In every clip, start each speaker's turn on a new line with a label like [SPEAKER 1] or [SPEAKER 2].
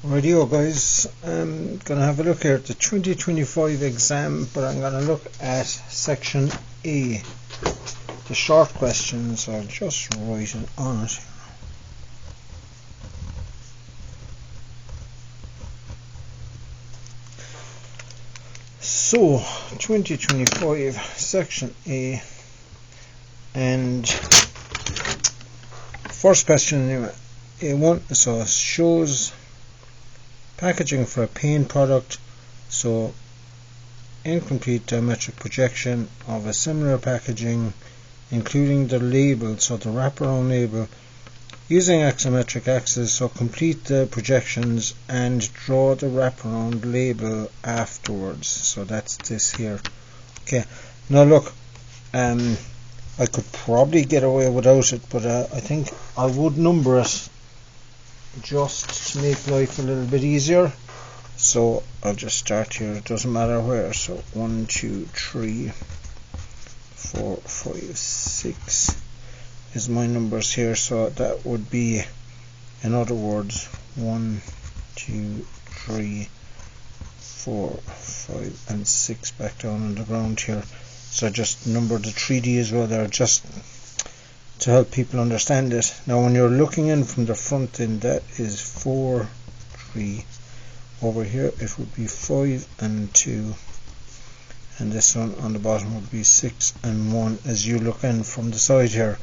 [SPEAKER 1] Radio guys, I'm going to have a look here at the 2025 exam, but I'm going to look at section A, the short questions. I'll just write it on it. So 2025 section A, and first question anyway, A1, so it shows packaging for a paint product, so incomplete diametric projection of a similar packaging including the label, so the wraparound label, using axometric axes, so complete the projections and draw the wraparound label afterwards. So that's this here. Okay, now look, I could probably get away without it, but I think I would number it just to make life a little bit easier. So I'll just start here, it doesn't matter where. So 1, 2, 3, 4, 5, 6 is my numbers here. So that would be, in other words, 1, 2, 3, 4, 5 and 6 back down on the ground here. So just number the 3D as well there, just to help people understand it. Now when you're looking in from the front end, that is 4, 3. Over here it would be 5 and 2, and this one on the bottom would be 6 and 1 as you look in from the side here.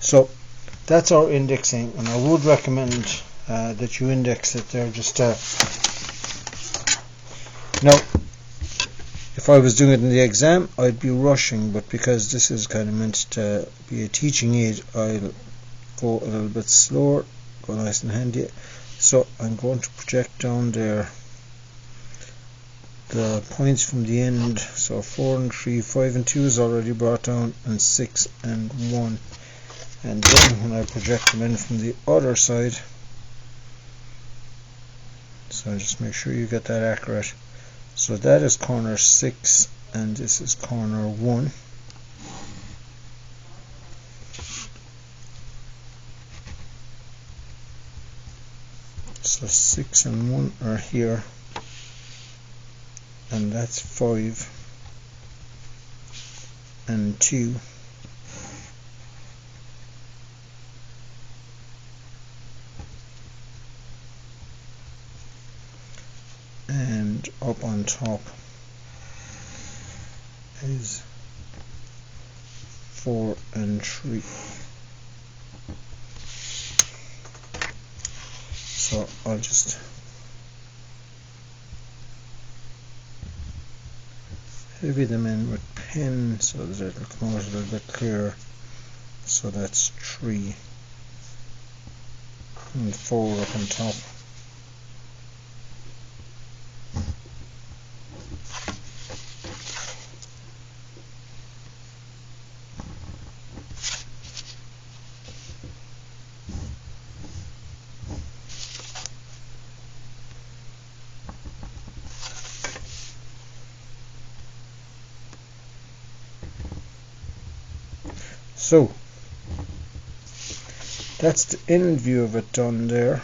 [SPEAKER 1] So that's our indexing, and I would recommend that you index it there. Just now, if I was doing it in the exam, I'd be rushing, but because this is kind of meant to be a teaching aid, I'll go a little bit slower, go nice and handy. So I'm going to project down there the points from the end. So 4 and 3, 5 and 2 is already brought down, and 6 and 1. And then when I project them in from the other side, so just make sure you get that accurate. So that is corner 6 and this is corner 1. So 6 and 1 are here, and that's 5 and 2. And up on top is 4 and 3. So I'll just heavy them in with pen so that it'll come out a little bit clearer. So that's 3 and 4 up on top. So that's the end view of it done there.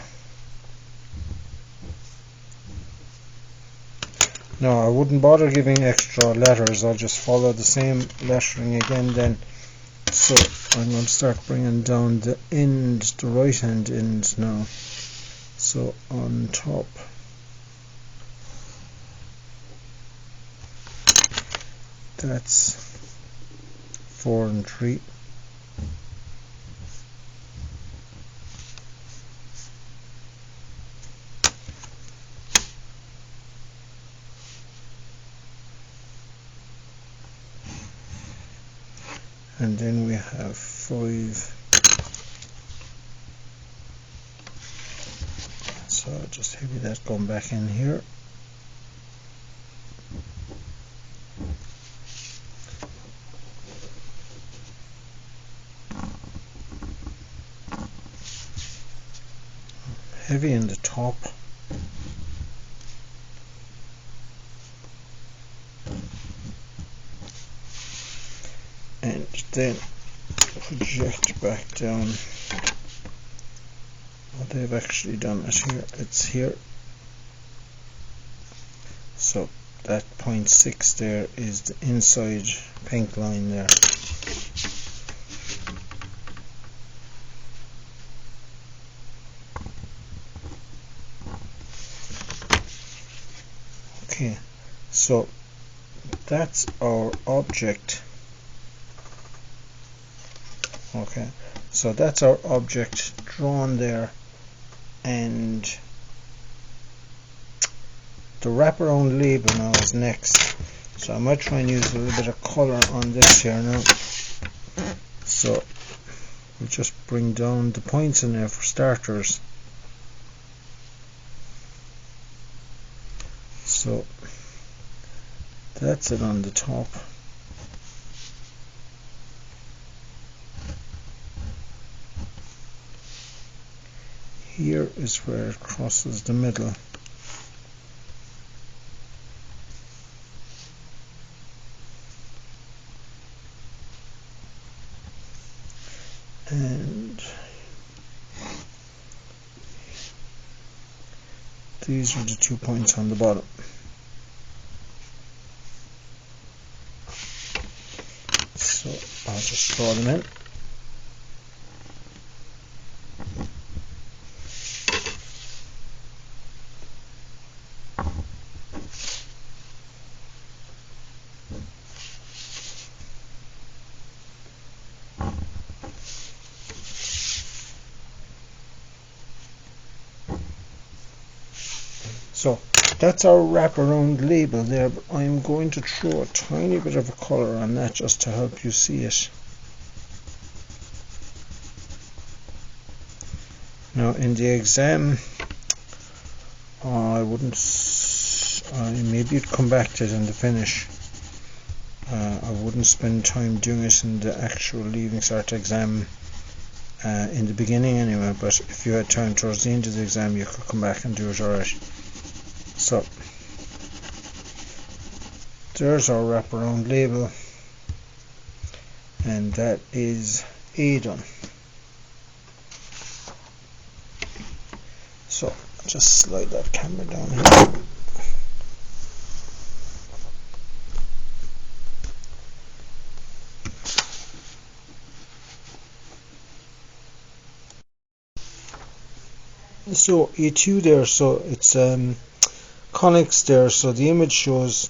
[SPEAKER 1] Now I wouldn't bother giving extra letters, I'll just follow the same lettering again then. So I'm going to start bringing down the end, the right hand end now. So on top, that's 4 and 3. And then we have 5. So I'll just heavy that going back in here. Heavy in the top. And then project back down. What they've actually done is here, it's here, So that 0.6 there is the inside pink line there. Okay, so that's our object. Okay, so that's our object drawn there, and the wraparound label now is next. So I might try and use a little bit of color on this here now. So we'll just bring down the points in there for starters. So that's it on the top. Here is where it crosses the middle. And these are the 2 points on the bottom. So I'll just draw them in. So that's our wraparound label there, but I'm going to throw a tiny bit of a colour on that just to help you see it. Now in the exam, I wouldn't, maybe you'd come back to it in the finish. I wouldn't spend time doing it in the actual Leaving Cert exam in the beginning anyway, but if you had time towards the end of the exam you could come back and do it alright. So there's our wraparound label, and that is A done. So just slide that camera down here. So A2 there, so it's conics there, so the image shows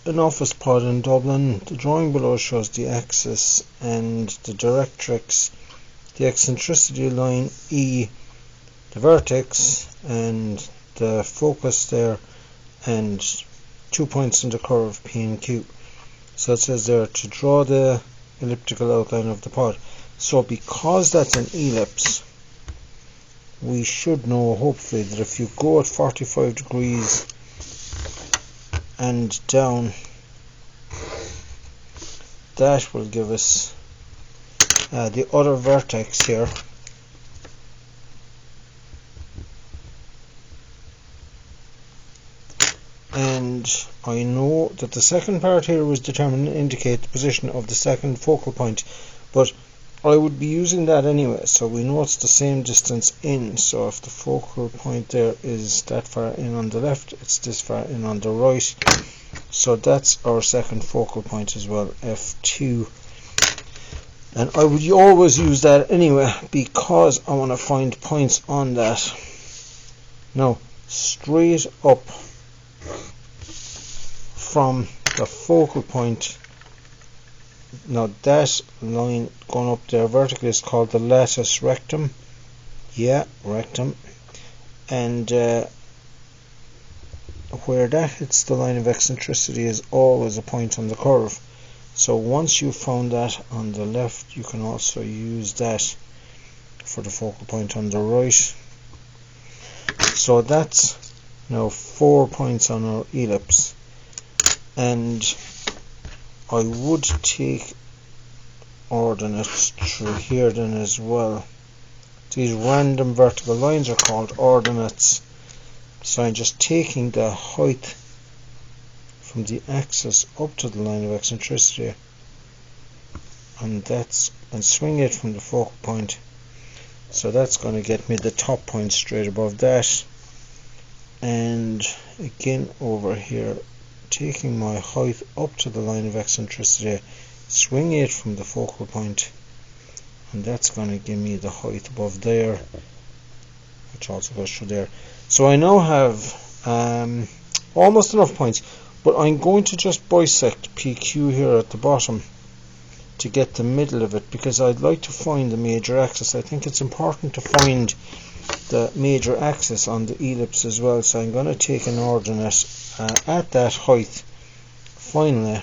[SPEAKER 1] an office pod in Dublin. The drawing below shows the axis and the directrix, the eccentricity line E, the vertex and the focus there, and 2 points in the curve P and Q. So it says there to draw the elliptical outline of the pod. So because that's an ellipse, we should know hopefully that if you go at 45 degrees and down, that will give us the other vertex here, and I know that the second part here was determined to indicate the position of the second focal point, but I would be using that anyway, so we know it's the same distance in. So if the focal point there is that far in on the left, it's this far in on the right. So that's our second focal point as well, F2. And I would always use that anyway because I want to find points on that. Now, straight up from the focal point, now that line going up there vertically is called the latus rectum. Yeah, rectum. And where that hits the line of eccentricity is always a point on the curve. So once you've found that on the left, you can also use that for the focal point on the right. So that's now 4 points on our ellipse. And I would take ordinates through here then as well. These random vertical lines are called ordinates. So I'm just taking the height from the axis up to the line of eccentricity, and swing it from the focal point. So that's going to get me the top point straight above that. and again over here, taking my height up to the line of eccentricity, swinging it from the focal point, and that's going to give me the height above there, which also goes through there. So I now have almost enough points, but I'm going to just bisect PQ here at the bottom to get the middle of it, because I'd like to find the major axis. I think it's important to find the major axis on the ellipse as well, so I'm going to take an ordinate at that height finally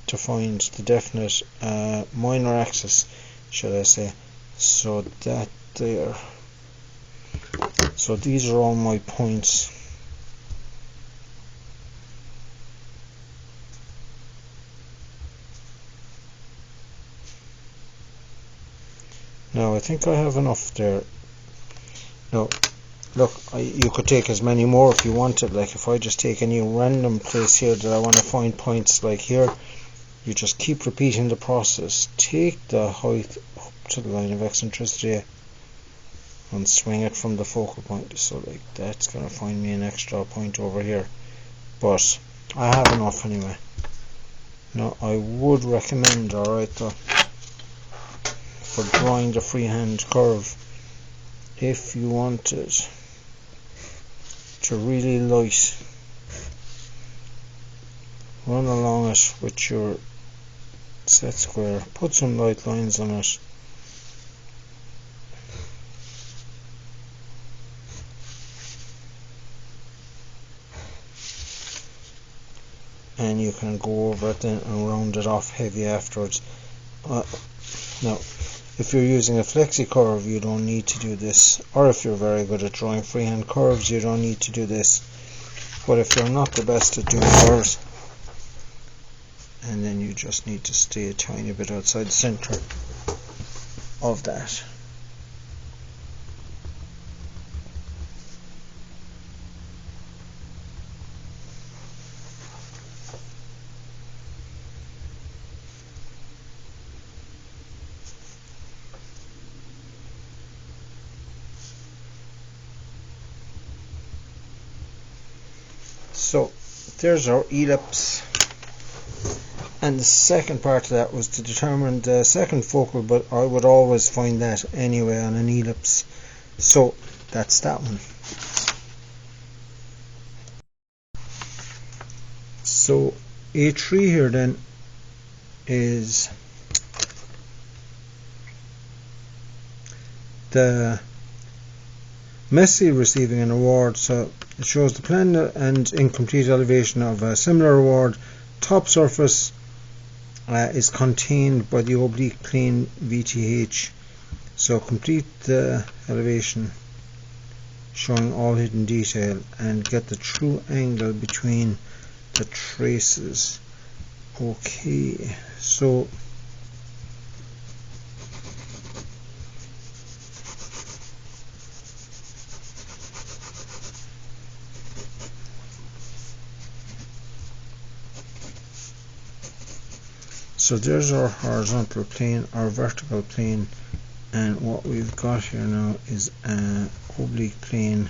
[SPEAKER 1] to find the definite minor axis, should I say. So that there, so these are all my points. Now I think I have enough there. Now look, you could take as many more if you wanted. Like if I just take any random place here that I want to find points, like here, you just keep repeating the process. Take the height up to the line of eccentricity and swing it from the focal point. So like that's going to find me an extra point over here, but I have enough anyway. Now I would recommend, alright though, for drawing the freehand curve, if you wanted to really light, run along it with your set square, put some light lines on it, and you can go over it then and round it off heavy afterwards. Now if you're using a flexi curve, you don't need to do this, or if you're very good at drawing freehand curves, you don't need to do this. But if you're not the best at doing curves, and then you just need to stay a tiny bit outside the center of that. So there's our ellipse, and the second part of that was to determine the second focal, but I would always find that anyway on an ellipse. So that's that one. So A3 here then is the Messi receiving an award. So it shows the planned and incomplete elevation of a similar award. Top surface is contained by the oblique plane VTH. So complete the elevation showing all hidden detail and get the true angle between the traces. Okay, so there's our horizontal plane, our vertical plane, and what we've got here now is an oblique plane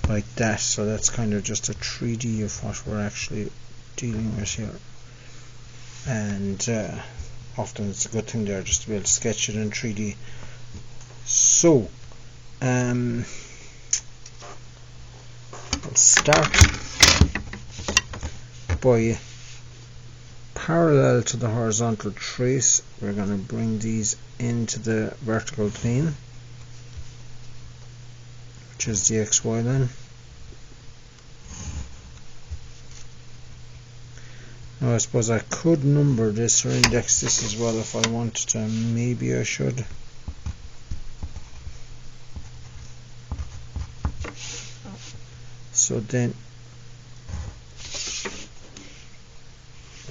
[SPEAKER 1] like that. So that's kind of just a 3D of what we're actually dealing with here, and often it's a good thing there just to be able to sketch it in 3D. So let's start by parallel to the horizontal trace. We're going to bring these into the vertical plane, which is the XY line. Now I suppose I could number this or index this as well if I wanted to. Maybe I should. So then,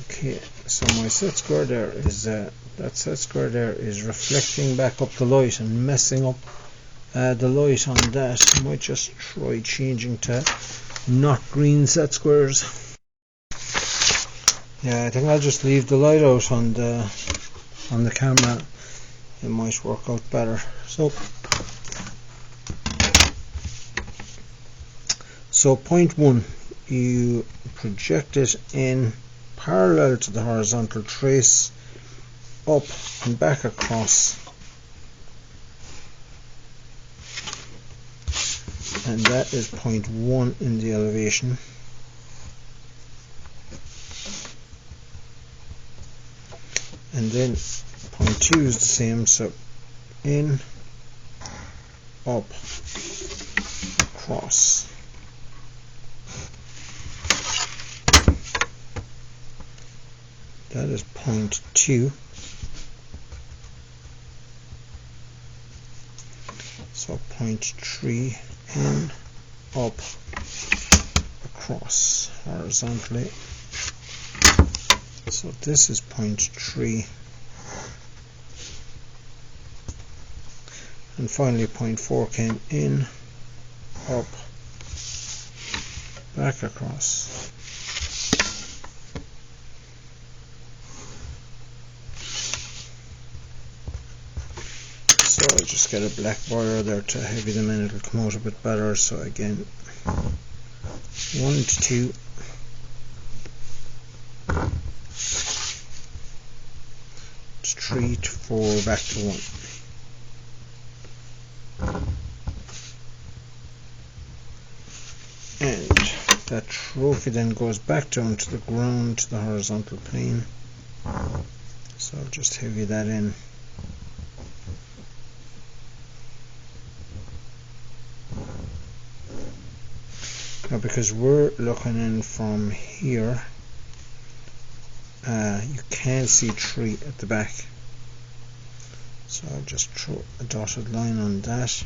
[SPEAKER 1] okay, so my set square there is that set square there is reflecting back up the light and messing up the light on that. I might just try changing to not green set squares. Yeah, I think I'll just leave the light out on the camera. it might work out better. So point 1, you project it in parallel to the horizontal trace, up and back across, and that is point 1 in the elevation. And then point 2 is the same, so in, up, across. That is point 2. So point 3, in, up, across, horizontally. So this is point 3. And finally point 4 came in, up, back across. So I'll just get a black wire there to heavy them in, it'll come out a bit better. So again, 1 to 2, 3 to 4, back to 1. And that trophy then goes back down to the ground, to the horizontal plane. So I'll just heavy that in. Now because we're looking in from here, you can't see 3 at the back. So I'll just throw a dotted line on that.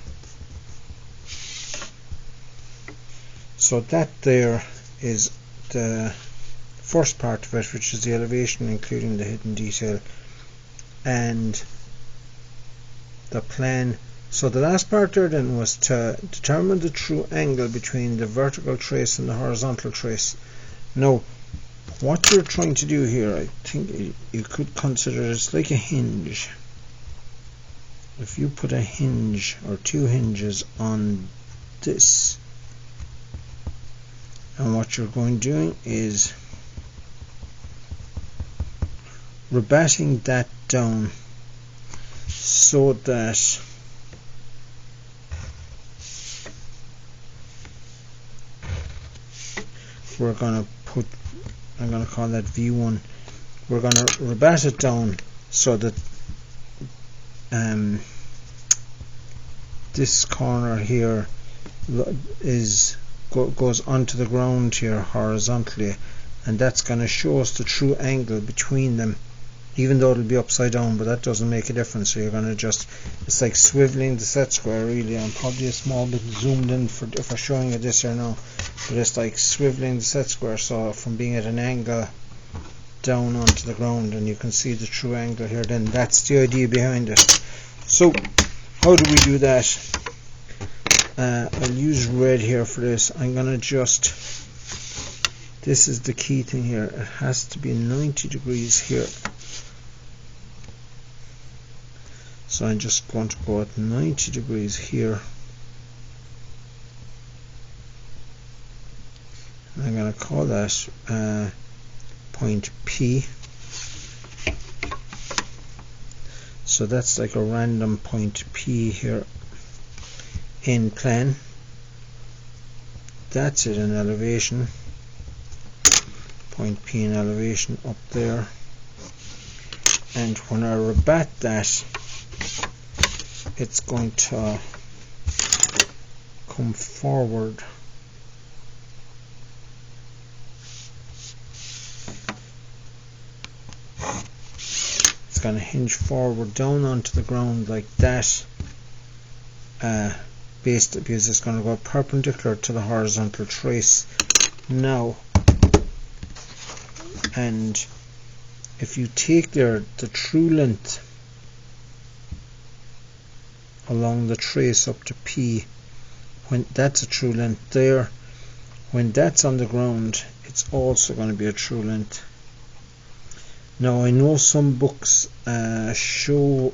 [SPEAKER 1] So that there is the first part of it, which is the elevation, including the hidden detail, and the plan. So the last part there then was to determine the true angle between the vertical trace and the horizontal trace. Now, what you're trying to do here, I think you could consider it's like a hinge. If you put a hinge or 2 hinges on this, and what you're going doing is rebatting that down so that we're going to put, I'm going to call that V1, we're going to rebat it down so that this corner here goes onto the ground here horizontally, and that's going to show us the true angle between them, even though it'll be upside down, but that doesn't make a difference. So you're going to just, it's like swiveling the set square really. I'm probably a small bit zoomed in if I'm showing you this here now, but it's like swiveling the set square, so from being at an angle down onto the ground, and you can see the true angle here. Then that's the idea behind it. So how do we do that? I'll use red here for this. I'm going to just, this is the key thing here, it has to be 90 degrees here. So I'm just going to go at 90 degrees here. And I'm going to call that point P. So that's like a random point P here in plan. That's it in elevation. Point P in elevation up there. And when I rebat that, it's going to come forward. It's going to hinge forward down onto the ground like that, because it's going to go perpendicular to the horizontal trace now. And if you take there the true length along the trace up to P, when that's a true length there, when that's on the ground, it's also going to be a true length. Now I know some books show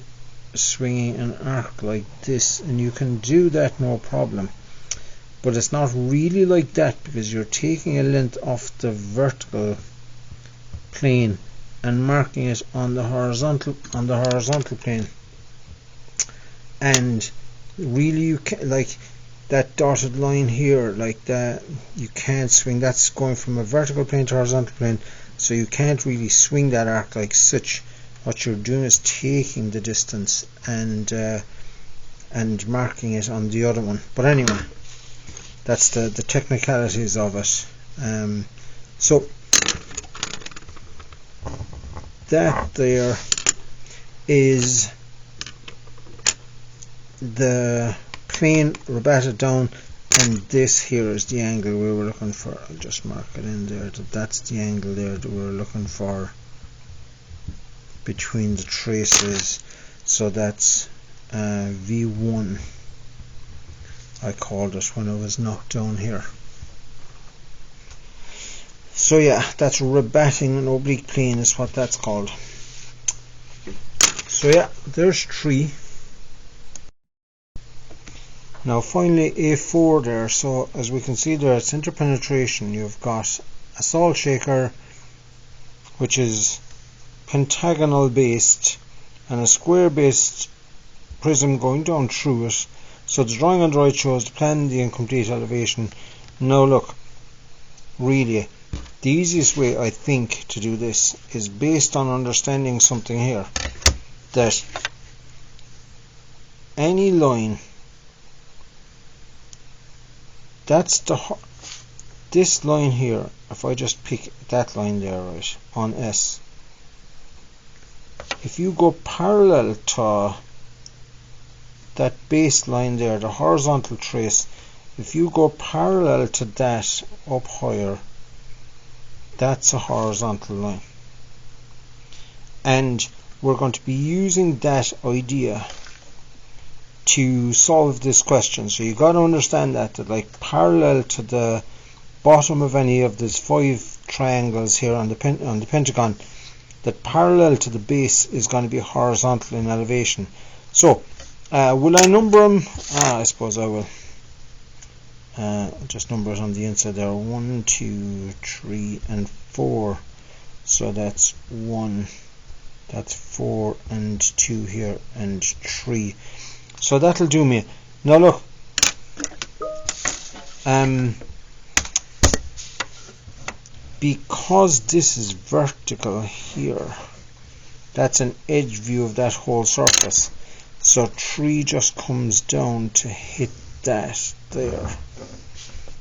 [SPEAKER 1] swinging an arc like this, and you can do that no problem, but it's not really like that, because you're taking a length off the vertical plane and marking it on the horizontal plane. And really, you can, like that dotted line here, like that, you can't swing. That's going from a vertical plane to horizontal plane, so you can't really swing that arc like such. What you're doing is taking the distance and marking it on the other one. But anyway, that's the technicalities of it. So that there is the plane rebatted down, and this here is the angle we were looking for. I'll just mark it in there that that's the angle there that we're looking for between the traces. So that's V1, I called it when it was knocked down here. So yeah, that's rebatting an oblique plane is what that's called. So yeah, there's 3. Now finally A4 there. So as we can see there, it's interpenetration. You've got a salt shaker, which is pentagonal based, and a square based prism going down through it. So the drawing on the right shows the plan, the incomplete elevation. Now look, really the easiest way I think to do this is based on understanding something here, that any line, that's this line here, if I just pick that line there, right, on S, if you go parallel to that base line there, the horizontal trace, if you go parallel to that up higher, that's a horizontal line. And we're going to be using that idea to solve this question. So you got to understand that like parallel to the bottom of any of these 5 triangles here on the pentagon, that parallel to the base is going to be horizontal in elevation. So will I number them? I suppose I will. Just number it on the inside there. 1, 2, 3 and 4. So that's 1, that's 4 and 2 here and 3. So that'll do me. Now look, because this is vertical here, that's an edge view of that whole surface. So 3 just comes down to hit that there.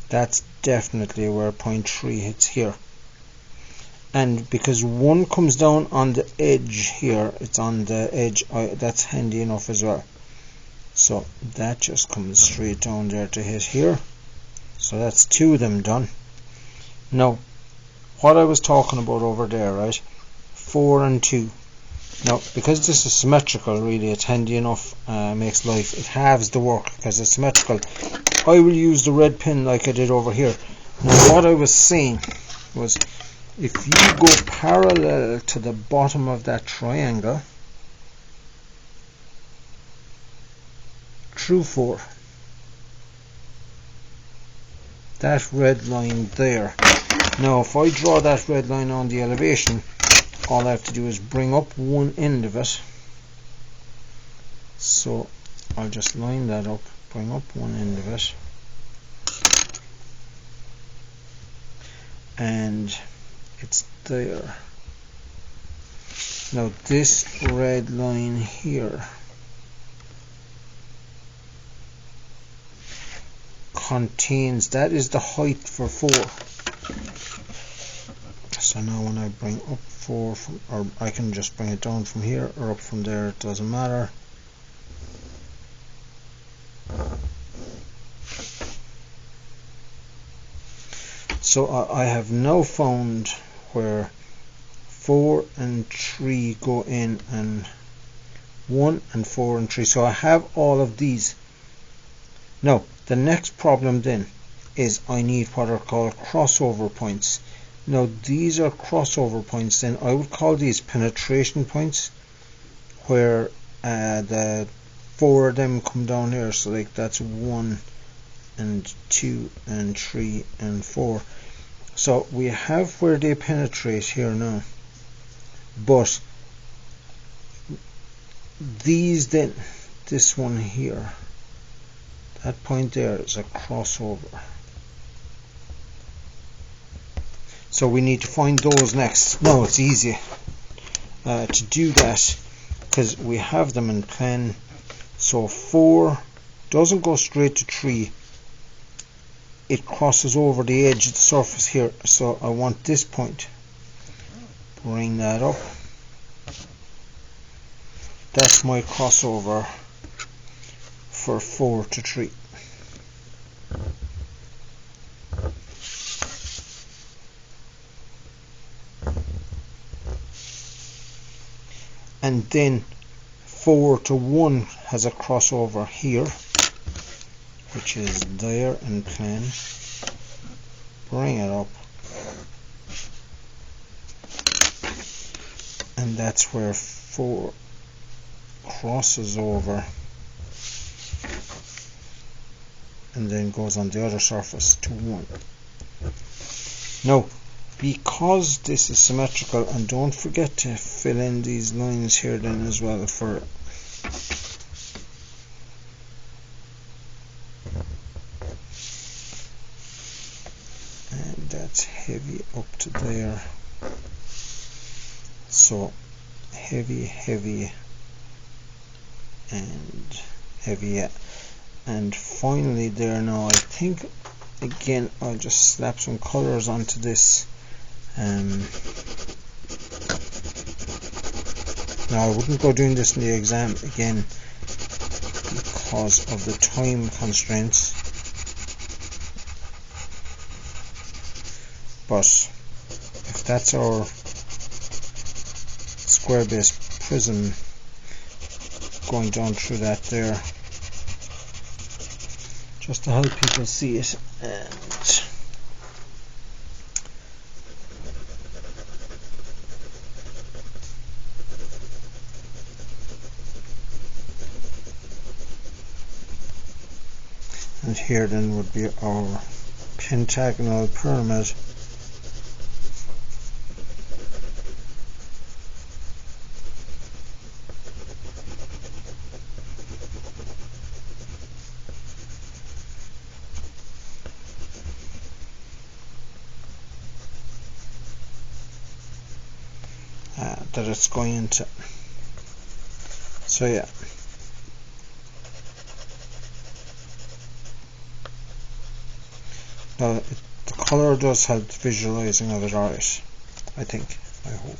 [SPEAKER 1] That's definitely where point 3 hits here. And because 1 comes down on the edge here, it's on the edge, that's handy enough as well. So that just comes straight down there to hit here. So that's 2 of them done. Now, what I was talking about over there, right? 4 and 2. Now, because this is symmetrical, really, it's handy enough, makes life, it halves the work because it's symmetrical. I will use the red pen like I did over here. Now, what I was saying was, if you go parallel to the bottom of that triangle, through 4, that red line there. Now if I draw that red line on the elevation, all I have to do is bring up one end of it. So I'll just line that up, bring up one end of it, and it's there. Now this red line here contains, that is the height for 4. So now when I bring up 4 from, or I can just bring it down from here or up from there, it doesn't matter. So I have now found where 4 and 3 go in, and 1 and 4 and 3. So I have all of these. Now the next problem then is I need what are called crossover points. Now these are crossover points, then I would call these penetration points, where the 4 of them come down here, so like that's 1 and 2 and 3 and 4. So we have where they penetrate here now, but these then, this one here, that point there is a crossover. So we need to find those next. No, it's easy to do that because we have them in plan. So 4 doesn't go straight to 3. It crosses over the edge of the surface here. So I want this point. Bring that up. That's my crossover for 4 to 3. And then 4 to 1 has a crossover here, which is there in plan. Bring it up, and that's where 4 crosses over and then goes on the other surface to 1. Now, because this is symmetrical, and don't forget to fill in these lines here then as well for and that's heavy up to there, so heavy, heavy and heavy, and finally there. Now I think again I'll just slap some colors onto this. Now I wouldn't go doing this in the exam again because of the time constraints, but if that's our square base prism going down through that there, just to help people see it, and here then would be our pentagonal pyramid. That it's going into. So yeah. Now, the colour does help visualising of it, alright, I think, I hope.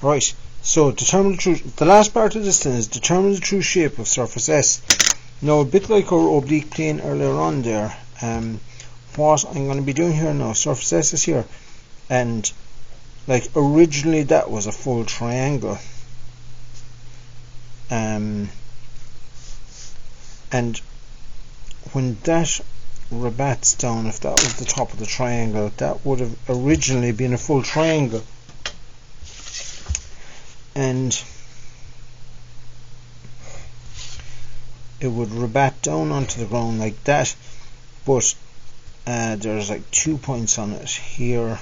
[SPEAKER 1] Right, so determine the last part of this then is determine the true shape of surface S. Now, a bit like our oblique plane earlier on there, what I'm going to be doing here now, surface S is here, and like originally that was a full triangle, and when that rebats down, if that was the top of the triangle, that would have originally been a full triangle, and it would rebat down onto the ground like that, but there's like 2 points on it here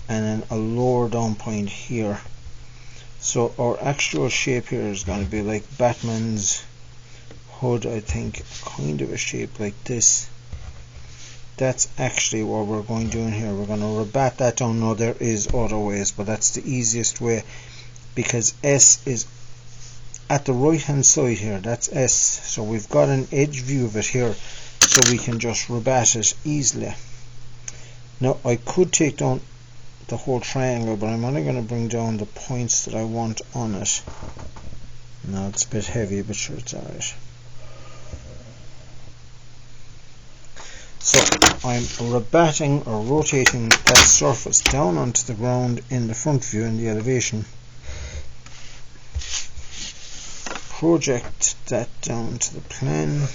[SPEAKER 1] and then a lower down point here. So our actual shape here is going to be like Batman's hood, I think, kind of a shape like this. That's actually what we're going to do in here. We're going to rebat that down. No, there is other ways, but that's the easiest way because S is at the right hand side here. That's S, so we've got an edge view of it here, so we can just rebat it easily. Now I could take down the whole triangle, but I'm only going to bring down the points that I want on it. Now it's a bit heavy, but sure, it's alright. So I'm rebatting or rotating that surface down onto the ground in the front view in the elevation. Project that down to the plan.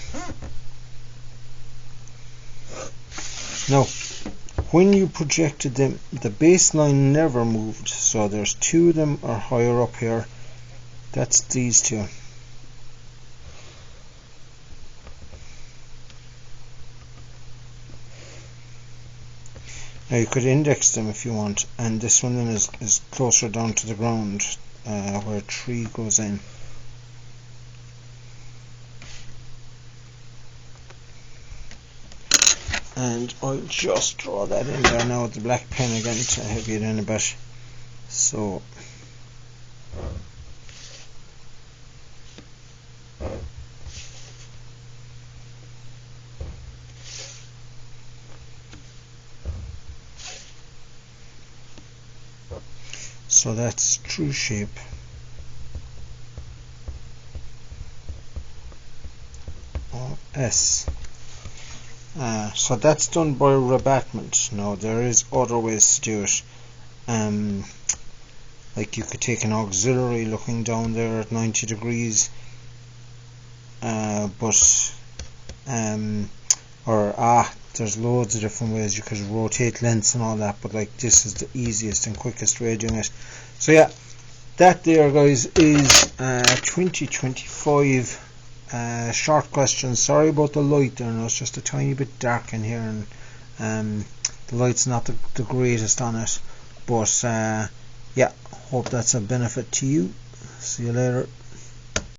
[SPEAKER 1] Now, when you projected them, the baseline never moved, so there's two of them are higher up here. That's these two. Now you could index them if you want, and this one then is closer down to the ground, where 3 goes in. And I'll just draw that in there now with the black pen again to heavy it in a bit. So that's true shape. S. So that's done by rebatment. Now there is other ways to do it. Like you could take an auxiliary looking down there at 90 degrees, there's loads of different ways. You could rotate lengths and all that, but like this is the easiest and quickest way of doing it. So yeah, that there guys is 2025 short questions. Sorry about the light there, no, it's just a tiny bit dark in here, and the light's not the greatest on it, but yeah, hope that's a benefit to you. See you later.